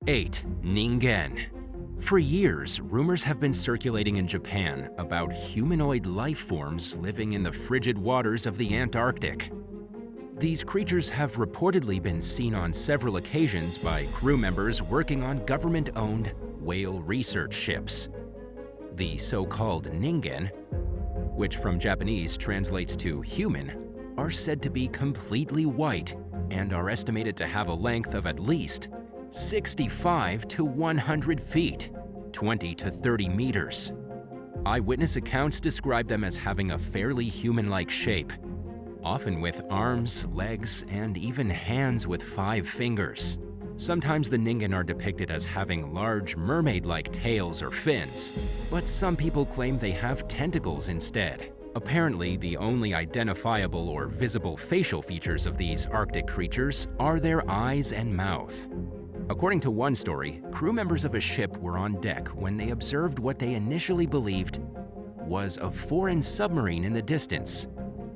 8. Ningen. For years, rumors have been circulating in Japan about humanoid life forms living in the frigid waters of the Antarctic. These creatures have reportedly been seen on several occasions by crew members working on government-owned whale research ships. The so-called ningen, which from Japanese translates to human, are said to be completely white and are estimated to have a length of at least 65 to 100 feet, 20 to 30 meters. Eyewitness accounts describe them as having a fairly human-like shape, often with arms, legs, and even hands with 5 fingers. Sometimes the ningen are depicted as having large mermaid-like tails or fins, but some people claim they have tentacles instead. Apparently, the only identifiable or visible facial features of these Arctic creatures are their eyes and mouth. According to one story, crew members of a ship were on deck when they observed what they initially believed was a foreign submarine in the distance.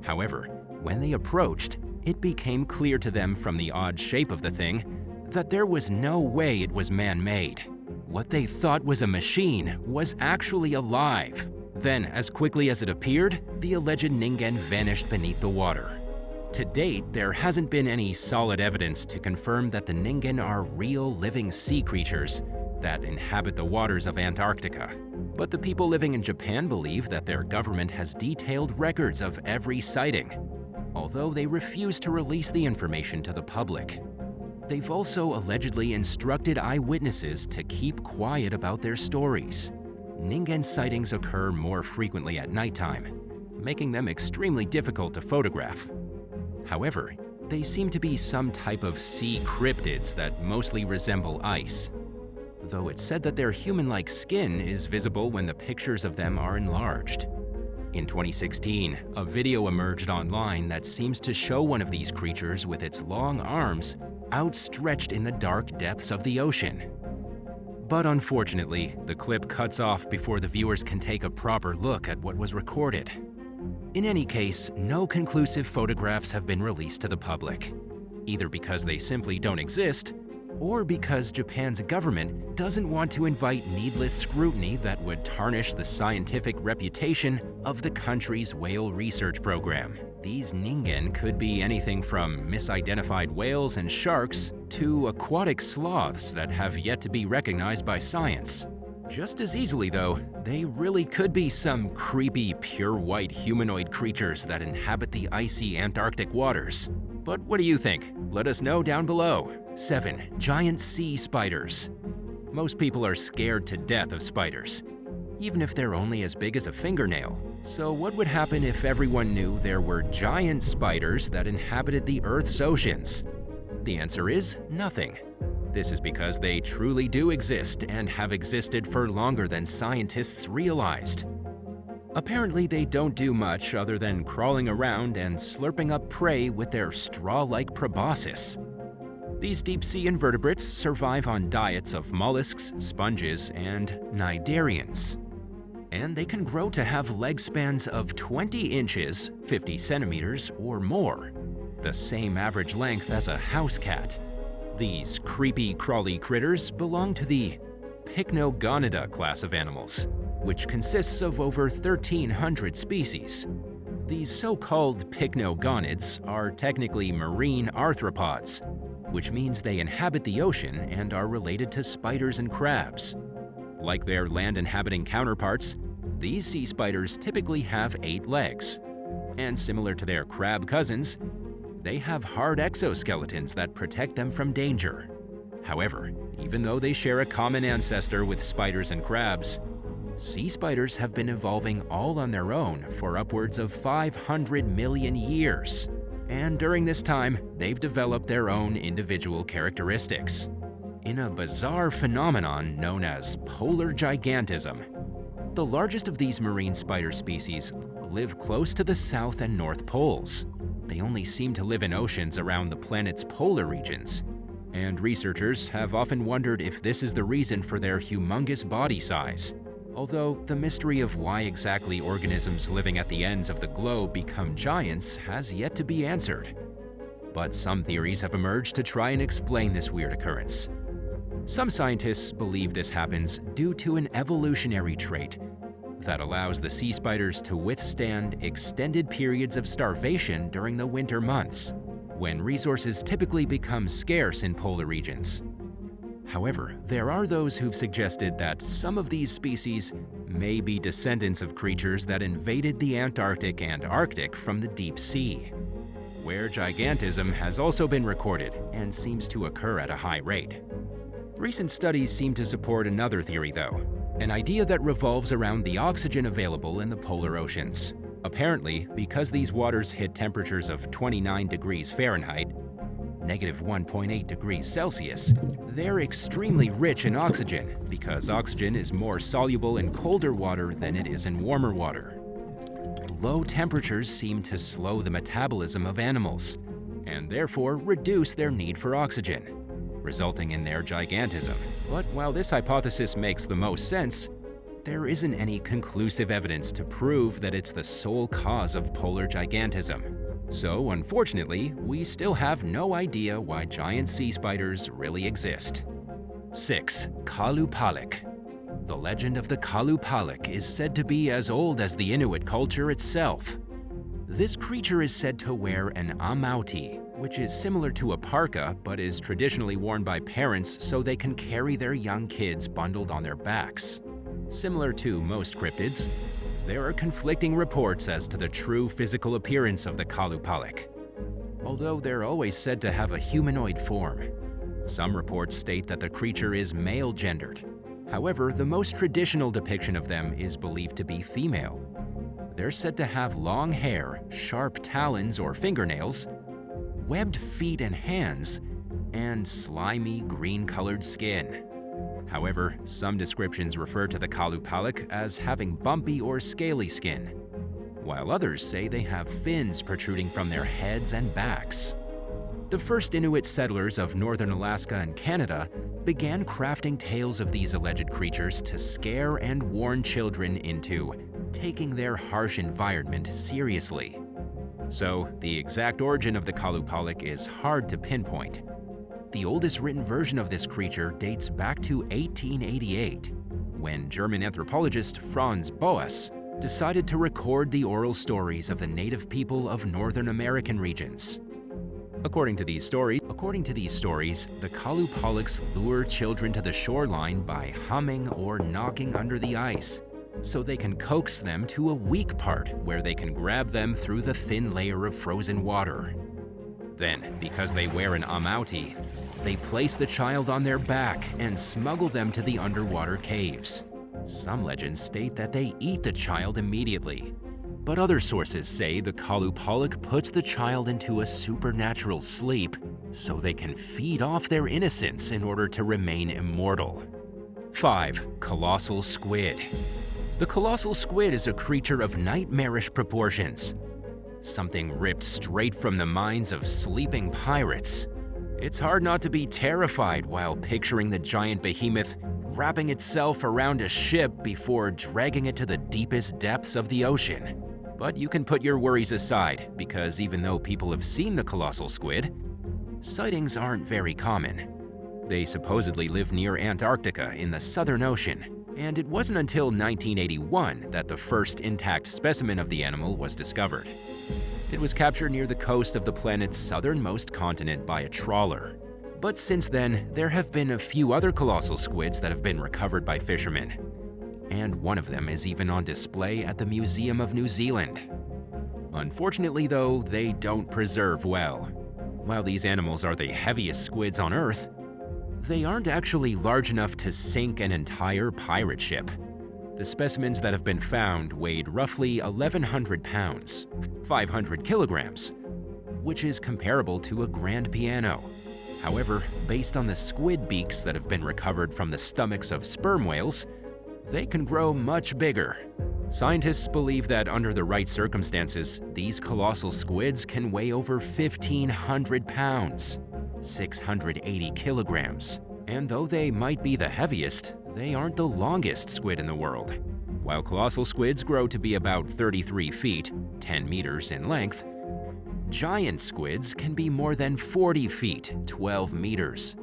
However, when they approached, it became clear to them from the odd shape of the thing that there was no way it was man-made. What they thought was a machine was actually alive. Then, as quickly as it appeared, the alleged ningen vanished beneath the water. To date, there hasn't been any solid evidence to confirm that the ningen are real living sea creatures that inhabit the waters of Antarctica. But the people living in Japan believe that their government has detailed records of every sighting, although they refuse to release the information to the public. They've also allegedly instructed eyewitnesses to keep quiet about their stories. Ningen sightings occur more frequently at nighttime, making them extremely difficult to photograph. However, they seem to be some type of sea cryptids that mostly resemble ice, though it's said that their human-like skin is visible when the pictures of them are enlarged. In 2016, a video emerged online that seems to show one of these creatures with its long arms outstretched in the dark depths of the ocean. But unfortunately, the clip cuts off before the viewers can take a proper look at what was recorded. In any case, no conclusive photographs have been released to the public, either because they simply don't exist, or because Japan's government doesn't want to invite needless scrutiny that would tarnish the scientific reputation of the country's whale research program. These ningen could be anything from misidentified whales and sharks to aquatic sloths that have yet to be recognized by science. Just as easily, though, they really could be some creepy, pure white humanoid creatures that inhabit the icy Antarctic waters. But what do you think? Let us know down below. 7. Giant sea spiders. Most people are scared to death of spiders, even if they're only as big as a fingernail. So what would happen if everyone knew there were giant spiders that inhabited the Earth's oceans? The answer is nothing. This is because they truly do exist and have existed for longer than scientists realized. Apparently, they don't do much other than crawling around and slurping up prey with their straw-like proboscis. These deep-sea invertebrates survive on diets of mollusks, sponges, and cnidarians. And they can grow to have leg spans of 20 inches, 50 centimeters, or more, the same average length as a house cat. These creepy, crawly critters belong to the Pycnogonida class of animals, which consists of over 1,300 species. These so-called pycnogonids are technically marine arthropods, which means they inhabit the ocean and are related to spiders and crabs. Like their land-inhabiting counterparts, these sea spiders typically have 8 legs, and similar to their crab cousins, they have hard exoskeletons that protect them from danger. However, even though they share a common ancestor with spiders and crabs, sea spiders have been evolving all on their own for upwards of 500 million years. And during this time, they've developed their own individual characteristics in a bizarre phenomenon known as polar gigantism. The largest of these marine spider species live close to the South and North Poles. They only seem to live in oceans around the planet's polar regions, and researchers have often wondered if this is the reason for their humongous body size. Although the mystery of why exactly organisms living at the ends of the globe become giants has yet to be answered. But some theories have emerged to try and explain this weird occurrence. Some scientists believe this happens due to an evolutionary trait that allows the sea spiders to withstand extended periods of starvation during the winter months, when resources typically become scarce in polar regions. However, there are those who've suggested that some of these species may be descendants of creatures that invaded the Antarctic and Arctic from the deep sea, where gigantism has also been recorded and seems to occur at a high rate. Recent studies seem to support another theory, though, an idea that revolves around the oxygen available in the polar oceans. Apparently, because these waters hit temperatures of 29 degrees Fahrenheit, -1.8 degrees Celsius, they're extremely rich in oxygen because oxygen is more soluble in colder water than it is in warmer water. Low temperatures seem to slow the metabolism of animals and therefore reduce their need for oxygen, resulting in their gigantism. But while this hypothesis makes the most sense, there isn't any conclusive evidence to prove that it's the sole cause of polar gigantism. So, unfortunately, we still have no idea why giant sea spiders really exist. 6. Kalupalick. The legend of the kalupalick is said to be as old as the Inuit culture itself. This creature is said to wear an amauti, which is similar to a parka but is traditionally worn by parents so they can carry their young kids bundled on their backs. Similar to most cryptids, there are conflicting reports as to the true physical appearance of the kalupalick, although they're always said to have a humanoid form. Some reports state that the creature is male-gendered. However, the most traditional depiction of them is believed to be female. They're said to have long hair, sharp talons or fingernails, webbed feet and hands, and slimy green-colored skin. However, some descriptions refer to the kalupalick as having bumpy or scaly skin, while others say they have fins protruding from their heads and backs. The first Inuit settlers of northern Alaska and Canada began crafting tales of these alleged creatures to scare and warn children into taking their harsh environment seriously. So, the exact origin of the kalupalick is hard to pinpoint. The oldest written version of this creature dates back to 1888, when German anthropologist Franz Boas decided to record the oral stories of the native people of Northern American regions. According to these stories, the kalupallicks lure children to the shoreline by humming or knocking under the ice, so they can coax them to a weak part where they can grab them through the thin layer of frozen water. Then, because they wear an amauti, they place the child on their back and smuggle them to the underwater caves. Some legends state that they eat the child immediately, but other sources say the kalupalick puts the child into a supernatural sleep so they can feed off their innocence in order to remain immortal. 5. Colossal squid. The colossal squid is a creature of nightmarish proportions, something ripped straight from the minds of sleeping pirates. It's hard not to be terrified while picturing the giant behemoth wrapping itself around a ship before dragging it to the deepest depths of the ocean. But you can put your worries aside, because even though people have seen the colossal squid, sightings aren't very common. They supposedly live near Antarctica in the Southern Ocean, and it wasn't until 1981 that the first intact specimen of the animal was discovered. It was captured near the coast of the planet's southernmost continent by a trawler. But since then, there have been a few other colossal squids that have been recovered by fishermen, and one of them is even on display at the Museum of New Zealand. Unfortunately though, they don't preserve well. While these animals are the heaviest squids on Earth, they aren't actually large enough to sink an entire pirate ship. The specimens that have been found weighed roughly 1,100 pounds, 500 kilograms, which is comparable to a grand piano. However, based on the squid beaks that have been recovered from the stomachs of sperm whales, they can grow much bigger. Scientists believe that under the right circumstances, these colossal squids can weigh over 1,500 pounds, 680 kilograms. And though they might be the heaviest, they aren't the longest squid in the world. While colossal squids grow to be about 33 feet, 10 meters in length, giant squids can be more than 40 feet, 12 meters.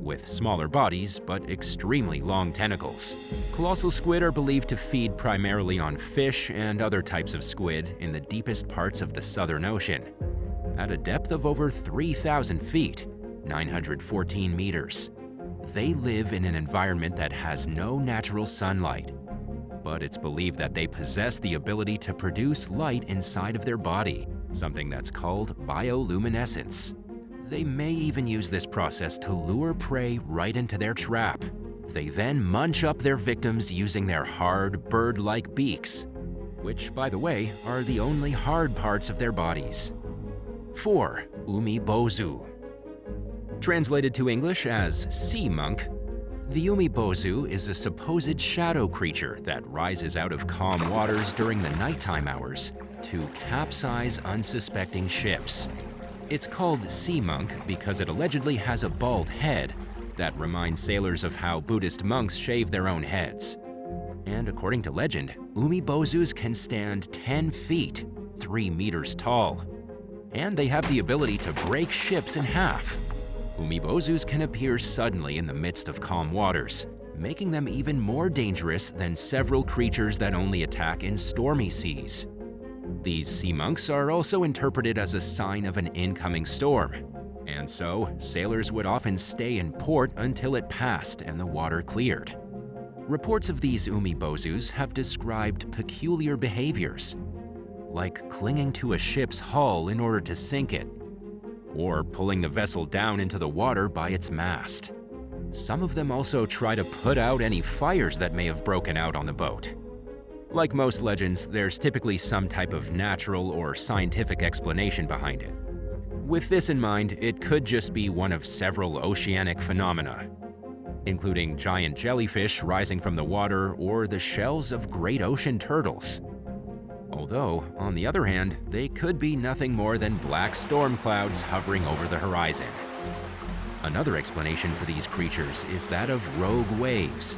with smaller bodies but extremely long tentacles. Colossal squid are believed to feed primarily on fish and other types of squid in the deepest parts of the Southern Ocean, at a depth of over 3,000 feet, 914 meters. They live in an environment that has no natural sunlight, but it's believed that they possess the ability to produce light inside of their body, something that's called bioluminescence. They may even use this process to lure prey right into their trap. They then munch up their victims using their hard, bird-like beaks, which, by the way, are the only hard parts of their bodies. 4. Umi-bōzu. Translated to English as sea monk, the umi-bōzu is a supposed shadow creature that rises out of calm waters during the nighttime hours to capsize unsuspecting ships. It's called sea monk because it allegedly has a bald head that reminds sailors of how Buddhist monks shave their own heads. And according to legend, umi-bōzus can stand 10 feet, 3 meters tall, and they have the ability to break ships in half. Umi-bōzus can appear suddenly in the midst of calm waters, making them even more dangerous than several creatures that only attack in stormy seas. These sea monks are also interpreted as a sign of an incoming storm, and so sailors would often stay in port until it passed and the water cleared. Reports of these umi-bōzus have described peculiar behaviors, like clinging to a ship's hull in order to sink it, or pulling the vessel down into the water by its mast. Some of them also try to put out any fires that may have broken out on the boat. Like most legends, there's typically some type of natural or scientific explanation behind it. With this in mind, it could just be one of several oceanic phenomena, including giant jellyfish rising from the water or the shells of great ocean turtles. Although, on the other hand, they could be nothing more than black storm clouds hovering over the horizon. Another explanation for these creatures is that of rogue waves,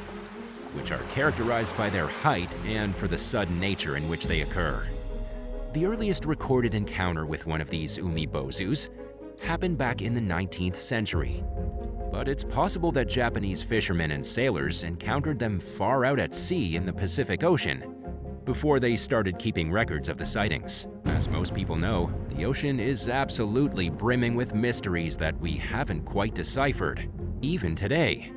which are characterized by their height and for the sudden nature in which they occur. The earliest recorded encounter with one of these umi-bōzus happened back in the 19th century, but it's possible that Japanese fishermen and sailors encountered them far out at sea in the Pacific Ocean before they started keeping records of the sightings. As most people know, the ocean is absolutely brimming with mysteries that we haven't quite deciphered, even today.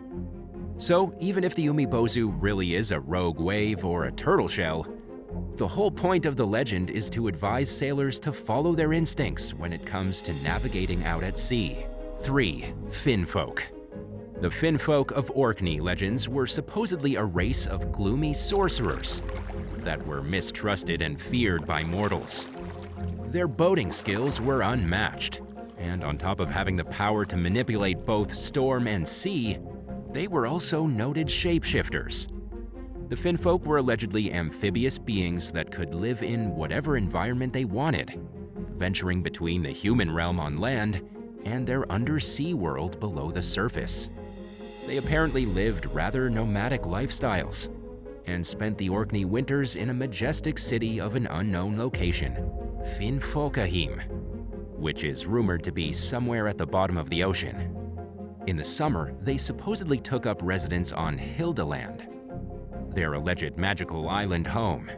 So, even if the umi-bōzu really is a rogue wave or a turtle shell, the whole point of the legend is to advise sailors to follow their instincts when it comes to navigating out at sea. 3. Finfolk. The finfolk of Orkney legends were supposedly a race of gloomy sorcerers that were mistrusted and feared by mortals. Their boating skills were unmatched, and on top of having the power to manipulate both storm and sea, they were also noted shapeshifters. The finfolk were allegedly amphibious beings that could live in whatever environment they wanted, venturing between the human realm on land and their undersea world below the surface. They apparently lived rather nomadic lifestyles and spent the Orkney winters in a majestic city of an unknown location, Finfolkahim, which is rumored to be somewhere at the bottom of the ocean. In the summer, they supposedly took up residence on Hildeland, their alleged magical island home.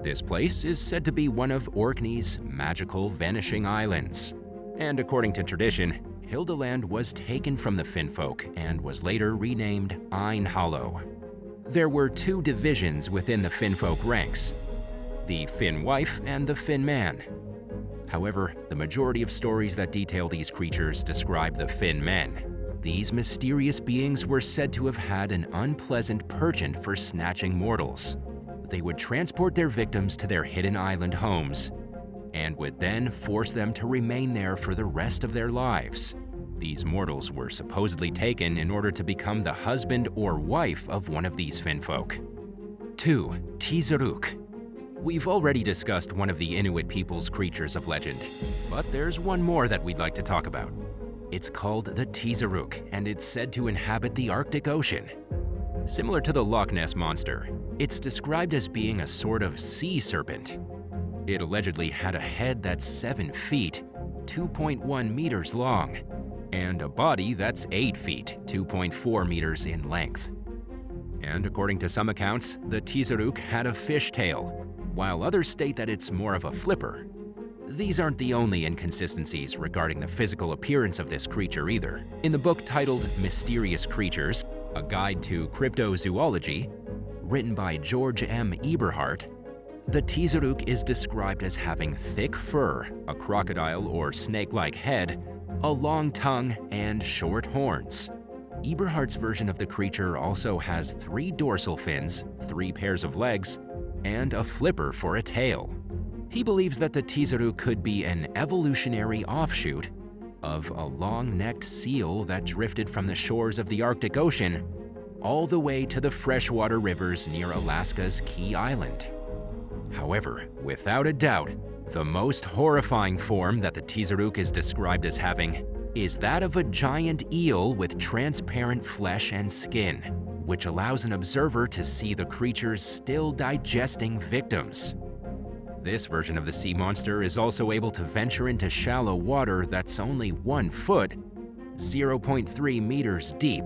This place is said to be one of Orkney's magical vanishing islands, and according to tradition, Hildeland was taken from the finfolk and was later renamed Ein Hollow. There were two divisions within the finfolk ranks, the Fin wife and the Fin man. However, the majority of stories that detail these creatures describe the Fin men. These mysterious beings were said to have had an unpleasant penchant for snatching mortals. They would transport their victims to their hidden island homes and would then force them to remain there for the rest of their lives. These mortals were supposedly taken in order to become the husband or wife of one of these finfolk. 2. Teeroo. We've already discussed one of the Inuit people's creatures of legend, but there's one more that we'd like to talk about. It's called the Teeroo, and it's said to inhabit the Arctic Ocean. Similar to the Loch Ness Monster, it's described as being a sort of sea serpent. It allegedly had a head that's 7 feet, 2.1 meters long, and a body that's 8 feet, 2.4 meters in length. And according to some accounts, the teero had a fishtail, while others state that it's more of a flipper. These aren't the only inconsistencies regarding the physical appearance of this creature either. In the book titled Mysterious Creatures, A Guide to Cryptozoology, written by George M. Eberhardt, the teero is described as having thick fur, a crocodile or snake-like head, a long tongue, and short horns. Eberhardt's version of the creature also has 3 dorsal fins, 3 pairs of legs, and a flipper for a tail. He believes that the teero could be an evolutionary offshoot of a long-necked seal that drifted from the shores of the Arctic Ocean all the way to the freshwater rivers near Alaska's Key Island. However, without a doubt, the most horrifying form that the teero is described as having is that of a giant eel with transparent flesh and skin, which allows an observer to see the creature's still digesting victims. This version of the sea monster is also able to venture into shallow water that's only 1 foot, 0.3 meters deep,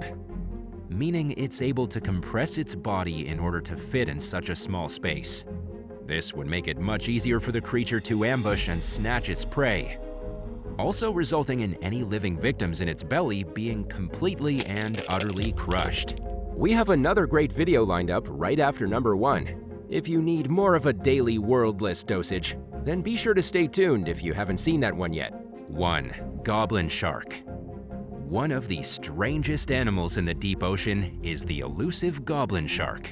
meaning it's able to compress its body in order to fit in such a small space. This would make it much easier for the creature to ambush and snatch its prey, also resulting in any living victims in its belly being completely and utterly crushed. We have another great video lined up right after number 1. If you need more of a daily world list dosage, then be sure to stay tuned if you haven't seen that one yet. 1. Goblin shark. One of the strangest animals in the deep ocean is the elusive goblin shark.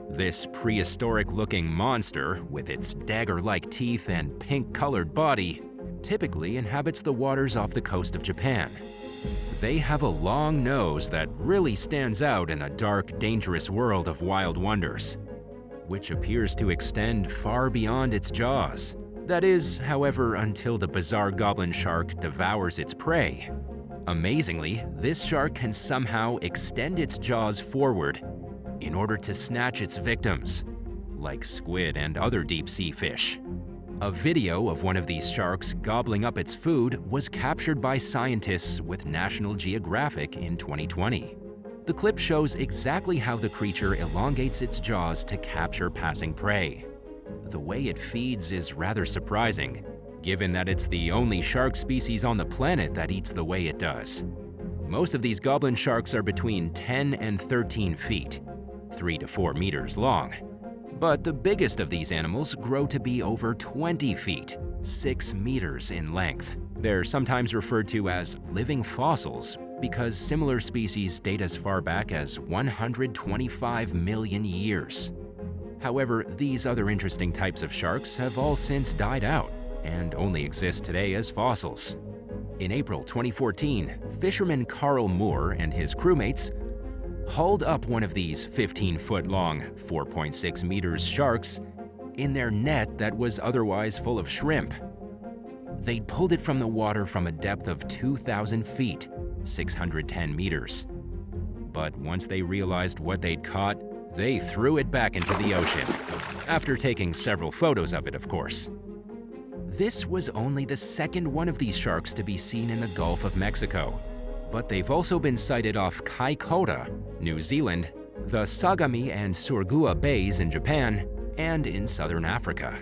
This prehistoric-looking monster, with its dagger-like teeth and pink-colored body, typically inhabits the waters off the coast of Japan. They have a long nose that really stands out in a dark, dangerous world of wild wonders, which appears to extend far beyond its jaws. That is, however, until the bizarre goblin shark devours its prey. Amazingly, this shark can somehow extend its jaws forward in order to snatch its victims, like squid and other deep-sea fish. A video of one of these sharks gobbling up its food was captured by scientists with National Geographic in 2020. The clip shows exactly how the creature elongates its jaws to capture passing prey. The way it feeds is rather surprising, given that it's the only shark species on the planet that eats the way it does. Most of these goblin sharks are between 10 and 13 feet, 3 to 4 meters long. But the biggest of these animals grow to be over 20 feet, 6 meters in length. They're sometimes referred to as living fossils because similar species date as far back as 125 million years. However, these other interesting types of sharks have all since died out and only exist today as fossils. In April 2014, fisherman Carl Moore and his crewmates hauled up one of these 15-foot-long, 4.6 meters sharks in their net that was otherwise full of shrimp. They'd pulled it from the water from a depth of 2,000 feet, 610 meters. But once they realized what they'd caught, they threw it back into the ocean, after taking several photos of it, of course. This was only the second one of these sharks to be seen in the Gulf of Mexico, but they've also been sighted off Kaikoura, New Zealand, the Sagami and Surigua Bays in Japan, and in southern Africa.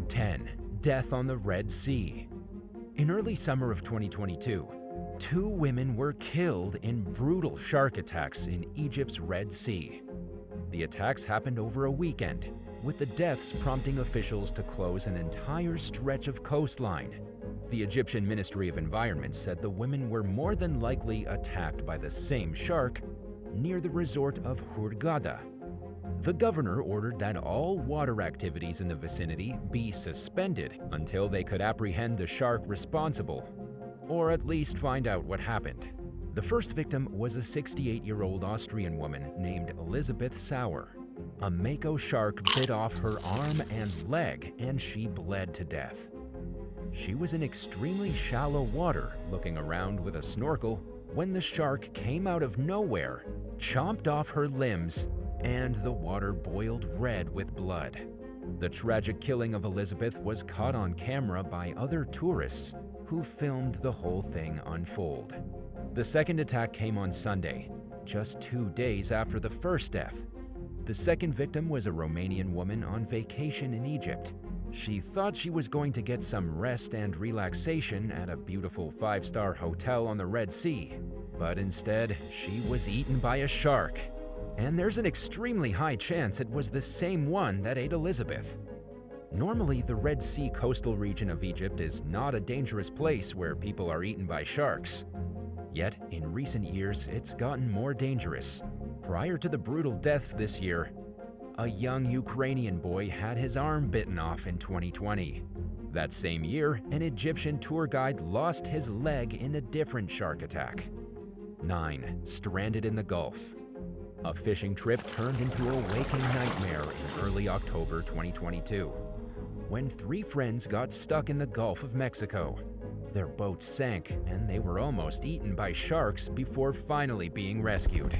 10. Death on the Red Sea. In early summer of 2022, 2 women were killed in brutal shark attacks in Egypt's Red Sea. The attacks happened over a weekend, with the deaths prompting officials to close an entire stretch of coastline. The Egyptian Ministry of Environment said the women were more than likely attacked by the same shark near the resort of Hurghada. The governor ordered that all water activities in the vicinity be suspended until they could apprehend the shark responsible, or at least find out what happened. The first victim was a 68-year-old Austrian woman named Elizabeth Sauer. A mako shark bit off her arm and leg, and she bled to death. She was in extremely shallow water, looking around with a snorkel, when the shark came out of nowhere, chomped off her limbs, and the water boiled red with blood. The tragic killing of Elizabeth was caught on camera by other tourists, who filmed the whole thing unfold. The second attack came on Sunday, just 2 days after the first death. The second victim was a Romanian woman on vacation in Egypt. She thought she was going to get some rest and relaxation at a beautiful 5-star hotel on the Red Sea, but instead, she was eaten by a shark. And there's an extremely high chance it was the same one that ate Elizabeth. Normally, the Red Sea coastal region of Egypt is not a dangerous place where people are eaten by sharks. Yet, in recent years, it's gotten more dangerous. Prior to the brutal deaths this year, a young Ukrainian boy had his arm bitten off in 2020. That same year, an Egyptian tour guide lost his leg in a different shark attack. 9. Stranded in the Gulf. A fishing trip turned into a waking nightmare in early October 2022, when 3 friends got stuck in the Gulf of Mexico. Their boat sank, and they were almost eaten by sharks before finally being rescued.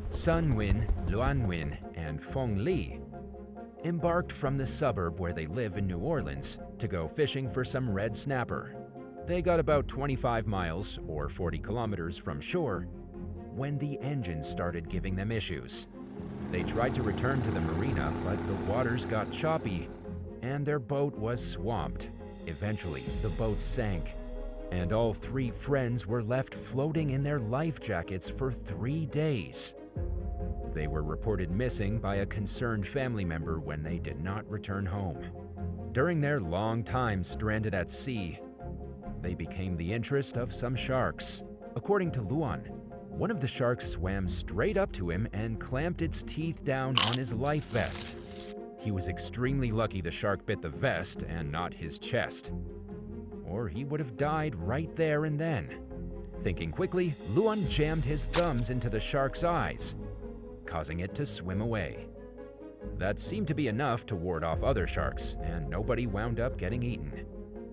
Sun Win, Luan Win, and Fong Li embarked from the suburb where they live in New Orleans to go fishing for some red snapper. They got about 25 miles, or 40 kilometers from shore, when the engine started giving them issues. They tried to return to the marina, but the waters got choppy, and their boat was swamped. Eventually, the boat sank, and all 3 friends were left floating in their life jackets for 3 days. They were reported missing by a concerned family member when they did not return home. During their long time stranded at sea, they became the interest of some sharks. According to Luan, one of the sharks swam straight up to him and clamped its teeth down on his life vest. He was extremely lucky the shark bit the vest and not his chest, or he would have died right there and then. Thinking quickly, Luan jammed his thumbs into the shark's eyes, causing it to swim away. That seemed to be enough to ward off other sharks, and nobody wound up getting eaten.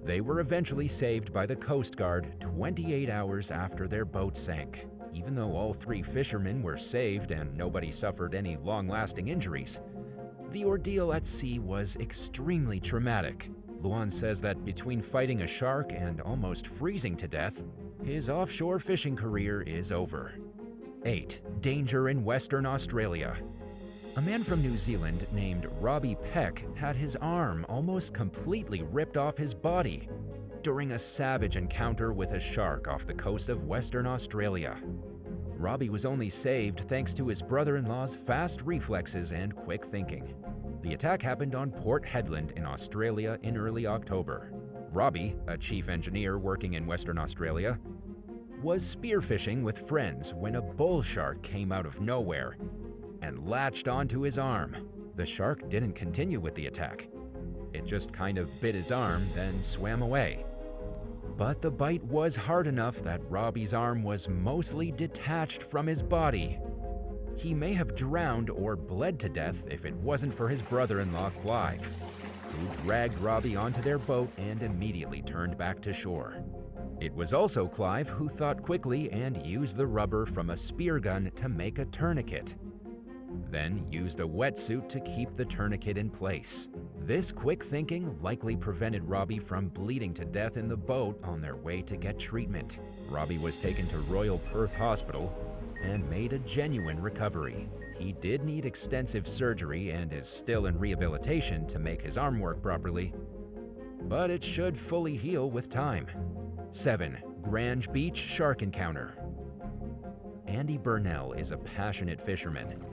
They were eventually saved by the Coast Guard 28 hours after their boat sank. Even though all 3 fishermen were saved and nobody suffered any long-lasting injuries, the ordeal at sea was extremely traumatic. Luan says that between fighting a shark and almost freezing to death, his offshore fishing career is over. 8. Danger in Western Australia. A man from New Zealand named Robbie Peck had his arm almost completely ripped off his body during a savage encounter with a shark off the coast of Western Australia. Robbie was only saved thanks to his brother-in-law's fast reflexes and quick thinking. The attack happened on Port Hedland in Australia in early October. Robbie, a chief engineer working in Western Australia, was spearfishing with friends when a bull shark came out of nowhere and latched onto his arm. The shark didn't continue with the attack. It just kind of bit his arm, then swam away. But the bite was hard enough that Robbie's arm was mostly detached from his body. He may have drowned or bled to death if it wasn't for his brother-in-law, Clive, who dragged Robbie onto their boat and immediately turned back to shore. It was also Clive who thought quickly and used the rubber from a spear gun to make a tourniquet, then used a wetsuit to keep the tourniquet in place. This quick thinking likely prevented Robbie from bleeding to death in the boat on their way to get treatment. Robbie was taken to Royal Perth Hospital and made a genuine recovery. He did need extensive surgery and is still in rehabilitation to make his arm work properly, but it should fully heal with time. 7. Grange Beach Shark Encounter. Andy Burnell is a passionate fisherman,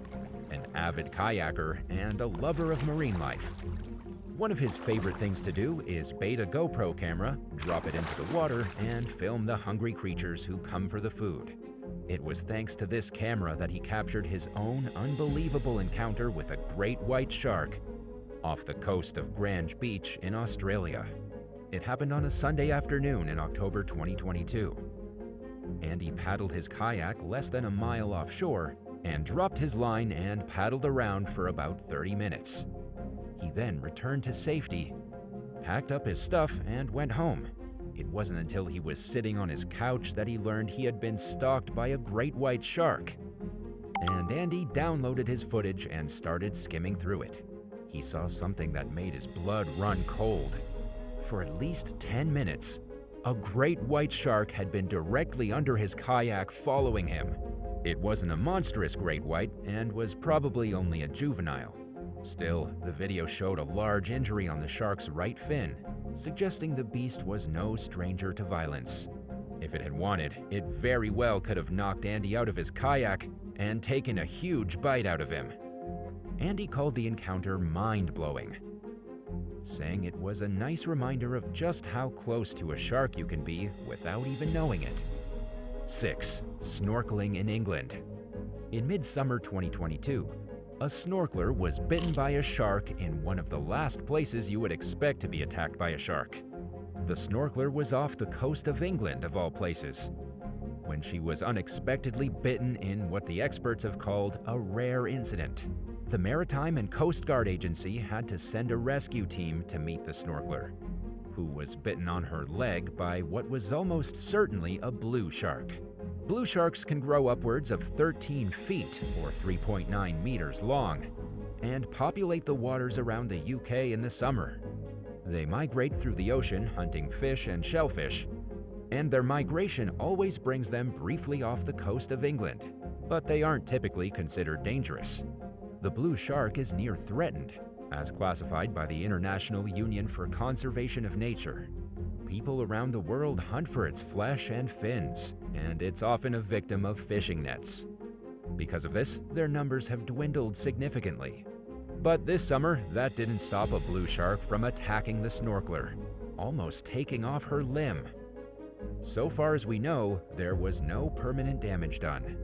an avid kayaker, and a lover of marine life. One of his favorite things to do is bait a GoPro camera, drop it into the water, and film the hungry creatures who come for the food. It was thanks to this camera that he captured his own unbelievable encounter with a great white shark off the coast of Grange Beach in Australia. It happened on a Sunday afternoon in October 2022. Andy paddled his kayak less than a mile offshore and dropped his line and paddled around for about 30 minutes. He then returned to safety, packed up his stuff, and went home. It wasn't until he was sitting on his couch that he learned he had been stalked by a great white shark. And Andy downloaded his footage and started skimming through it. He saw something that made his blood run cold. For at least 10 minutes, A great white shark had been directly under his kayak following him. It wasn't a monstrous great white and was probably only a juvenile. Still, the video showed a large injury on the shark's right fin, suggesting the beast was no stranger to violence. If it had wanted, it very well could have knocked Andy out of his kayak and taken a huge bite out of him. Andy called the encounter mind-blowing, saying it was a nice reminder of just how close to a shark you can be without even knowing it. 6. Snorkeling in England. In midsummer 2022, a snorkeler was bitten by a shark in one of the last places you would expect to be attacked by a shark. The snorkeler was off the coast of England, of all places, when she was unexpectedly bitten in what the experts have called a rare incident. The Maritime and Coast Guard Agency had to send a rescue team to meet the snorkeler, who was bitten on her leg by what was almost certainly a blue shark. Blue sharks can grow upwards of 13 feet, or 3.9 meters long, and populate the waters around the UK in the summer. They migrate through the ocean hunting fish and shellfish, and their migration always brings them briefly off the coast of England, but they aren't typically considered dangerous. The blue shark is near threatened, as classified by the International Union for Conservation of Nature. People around the world hunt for its flesh and fins, and it's often a victim of fishing nets. Because of this, their numbers have dwindled significantly. But this summer, that didn't stop a blue shark from attacking the snorkeler, almost taking off her limb. So far as we know, there was no permanent damage done.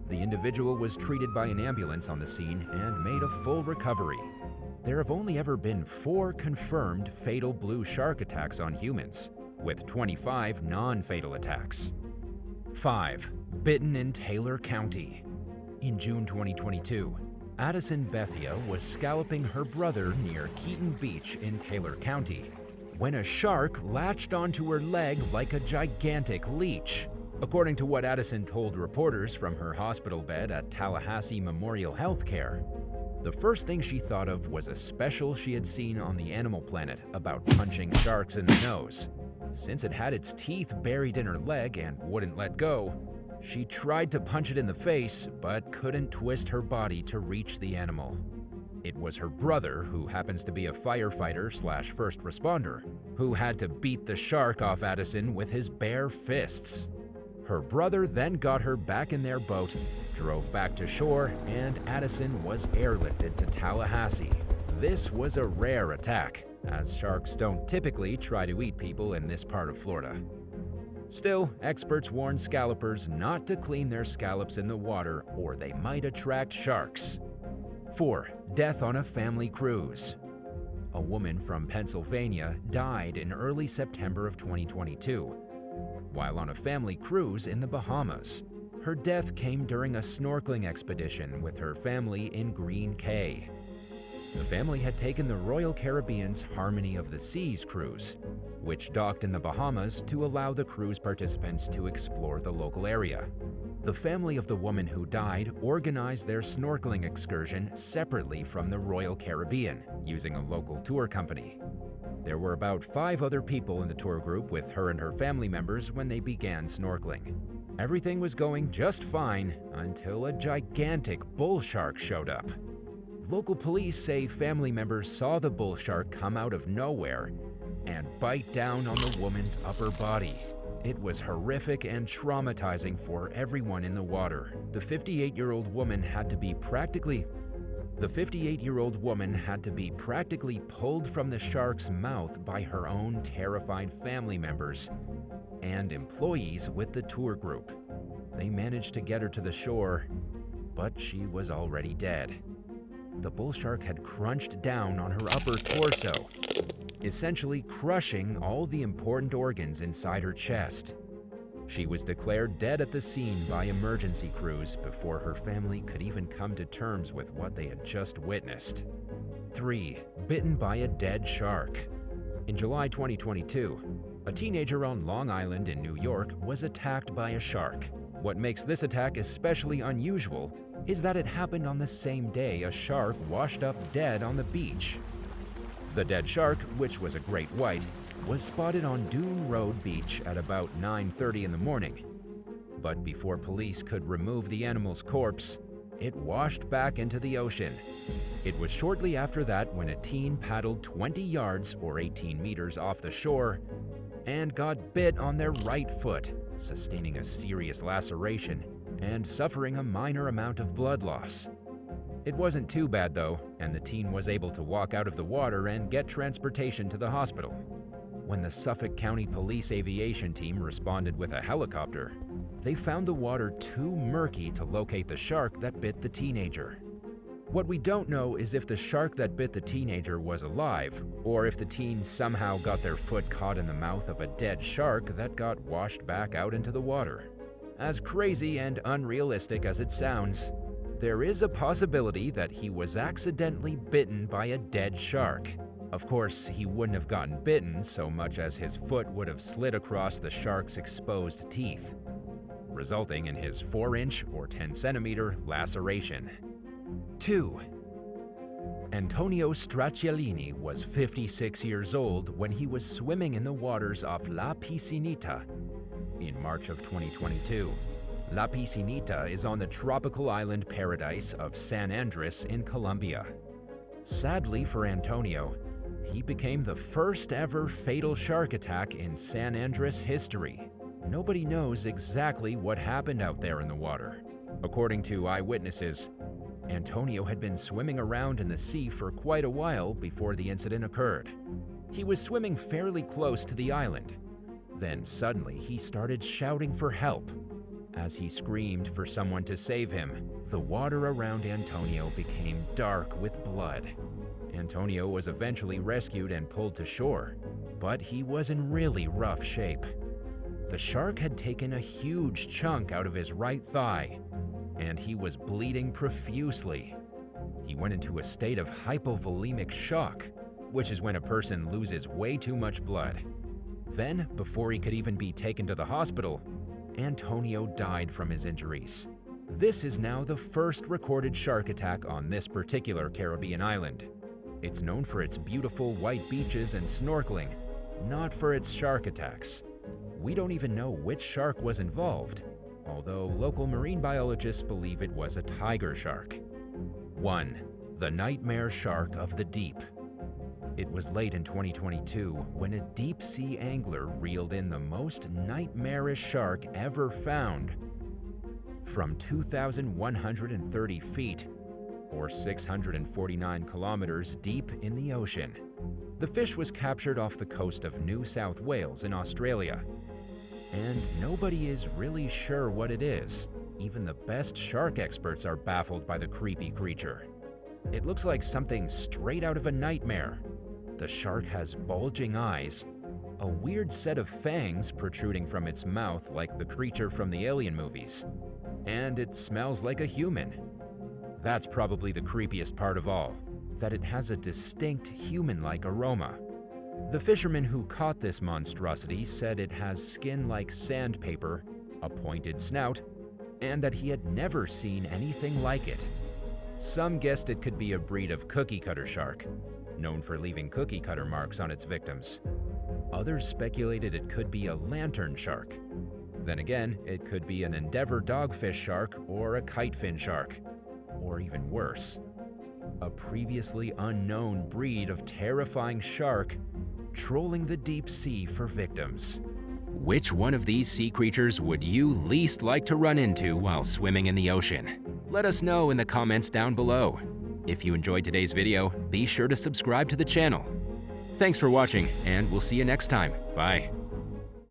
The individual was treated by an ambulance on the scene and made a full recovery. There have only ever been 4 confirmed fatal blue shark attacks on humans, with 25 non-fatal attacks. 5. Bitten in Taylor County. In June 2022, Addison Bethia was scalloping her brother near Keaton Beach in Taylor County when a shark latched onto her leg like a gigantic leech. According to what Addison told reporters from her hospital bed at Tallahassee Memorial Healthcare, the first thing she thought of was a special she had seen on the Animal Planet about punching sharks in the nose. Since it had its teeth buried in her leg and wouldn't let go, she tried to punch it in the face but couldn't twist her body to reach the animal. It was her brother, who happens to be a firefighter/first responder, who had to beat the shark off Addison with his bare fists. Her brother then got her back in their boat, drove back to shore, and Addison was airlifted to Tallahassee. This was a rare attack, as sharks don't typically try to eat people in this part of Florida. Still, experts warn scallopers not to clean their scallops in the water or they might attract sharks. 4. Death on a family cruise. A woman from Pennsylvania died in early September of 2022 while on a family cruise in the Bahamas. Her death came during a snorkeling expedition with her family in Green Cay. The family had taken the Royal Caribbean's Harmony of the Seas cruise, which docked in the Bahamas to allow the cruise participants to explore the local area. The family of the woman who died organized their snorkeling excursion separately from the Royal Caribbean, using a local tour company. There were about 5 other people in the tour group with her and her family members when they began snorkeling. Everything was going just fine until a gigantic bull shark showed up. Local police say family members saw the bull shark come out of nowhere and bite down on the woman's upper body. It was horrific and traumatizing for everyone in the water. The 58-year-old woman had to be practically pulled from the shark's mouth by her own terrified family members and employees with the tour group. They managed to get her to the shore, but she was already dead. The bull shark had crunched down on her upper torso, essentially crushing all the important organs inside her chest. She was declared dead at the scene by emergency crews before her family could even come to terms with what they had just witnessed. 3. Bitten by a dead shark. In July 2022, a teenager on Long Island in New York was attacked by a shark. What makes this attack especially unusual is that it happened on the same day a shark washed up dead on the beach. The dead shark, which was a great white, was spotted on Dune Road Beach at about 9:30 in the morning. But before police could remove the animal's corpse, it washed back into the ocean. It was shortly after that when a teen paddled 20 yards or 18 meters off the shore and got bit on their right foot, sustaining a serious laceration and suffering a minor amount of blood loss. It wasn't too bad though, and the teen was able to walk out of the water and get transportation to the hospital. When the Suffolk County Police Aviation Team responded with a helicopter, they found the water too murky to locate the shark that bit the teenager. What we don't know is if the shark that bit the teenager was alive, or if the teens somehow got their foot caught in the mouth of a dead shark that got washed back out into the water. As crazy and unrealistic as it sounds, there is a possibility that he was accidentally bitten by a dead shark. Of course, he wouldn't have gotten bitten so much as his foot would have slid across the shark's exposed teeth, resulting in his 4-inch or 10-centimeter laceration. 2. Antonio Stracciolini was 56 years old when he was swimming in the waters off La Piscinita in March of 2022. La Piscinita is on the tropical island paradise of San Andres in Colombia. Sadly for Antonio, he became the first ever fatal shark attack in San Andres history. Nobody knows exactly what happened out there in the water. According to eyewitnesses, Antonio had been swimming around in the sea for quite a while before the incident occurred. He was swimming fairly close to the island. Then suddenly he started shouting for help. As he screamed for someone to save him, the water around Antonio became dark with blood. Antonio was eventually rescued and pulled to shore, but he was in really rough shape. The shark had taken a huge chunk out of his right thigh, and he was bleeding profusely. He went into a state of hypovolemic shock, which is when a person loses way too much blood. Then, before he could even be taken to the hospital, Antonio died from his injuries. This is now the first recorded shark attack on this particular Caribbean island. It's known for its beautiful white beaches and snorkeling, not for its shark attacks. We don't even know which shark was involved, although local marine biologists believe it was a tiger shark. 1. The nightmare shark of the deep. It was late in 2022 when a deep-sea angler reeled in the most nightmarish shark ever found. From 2,130 feet, or 649 kilometers deep in the ocean, the fish was captured off the coast of New South Wales in Australia. And nobody is really sure what it is. Even the best shark experts are baffled by the creepy creature. It looks like something straight out of a nightmare. The shark has bulging eyes, a weird set of fangs protruding from its mouth like the creature from the Alien movies, and it smells like a human. That's probably the creepiest part of all, that it has a distinct human-like aroma. The fisherman who caught this monstrosity said it has skin like sandpaper, a pointed snout, and that he had never seen anything like it. Some guessed it could be a breed of cookie-cutter shark, known for leaving cookie-cutter marks on its victims. Others speculated it could be a lantern shark. Then again, it could be an Endeavour dogfish shark or a kitefin shark. Or even worse, a previously unknown breed of terrifying shark trolling the deep sea for victims. Which one of these sea creatures would you least like to run into while swimming in the ocean? Let us know in the comments down below. If you enjoyed today's video, be sure to subscribe to the channel. Thanks for watching, and we'll see you next time. Bye.